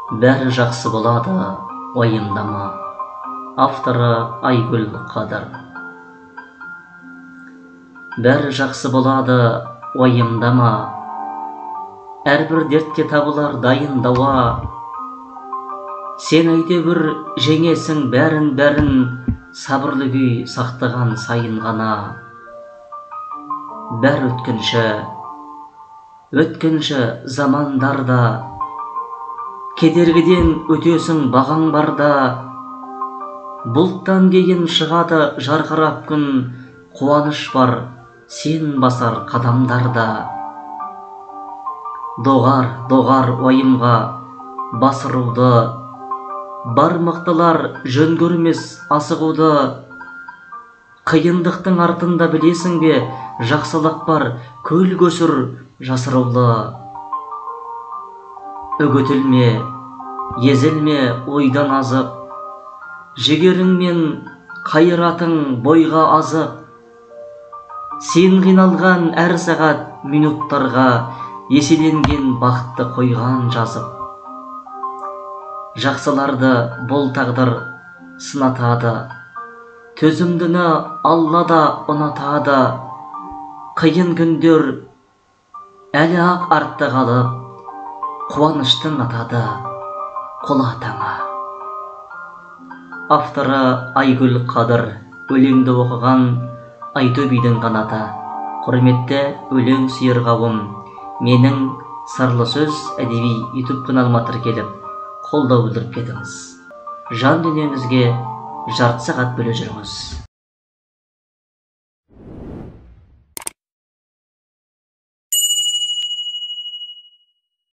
Бәрі жақсы болады, уайымдама. Авторы Айгүл Қадыр. Бәрі жақсы болады, уайымдама. Әрбір дертке табылар дайын дауа. Сен әйтеуір жеңесің бәрін, сабырлы күй сақтаған сайын ғана. Бәр өткінші замандарда, кедергіден өтесің бағаң барда. Бұлттан кейін шығады жарқырап күн, қуаныш бар сен басар қадамдарда. Доғар уайымға басыруды, бар мықтылар жөн көрмес асығуды. Қиындықтың артында білесің бе, жақсылық бар көл көсір жасыраулы. Үгітілме, езілме ойдан азып, жігеріңмен қайратың бойға азып. Сен қиналған әр сағат минуттарға еселенген бақытты қойған жазып. Жақсыларды бұл тағдыр сынатады, төзімдіні Алла да ұнатады. Қиын күндер әлі ақ артта қалып, қуаныштың атады қол атаңа. Авторы Айгүл Қадыр. Өлеңді оқыған Айтөбидің қанаты. Құрметті өлең сүйер қауым, менің Сырлы сөз әдеби YouTube каналыма тіркеліп, қолдау білдіріп кетіңіз. Жан дүниеңізге жарты сағат бөле жүріңіз.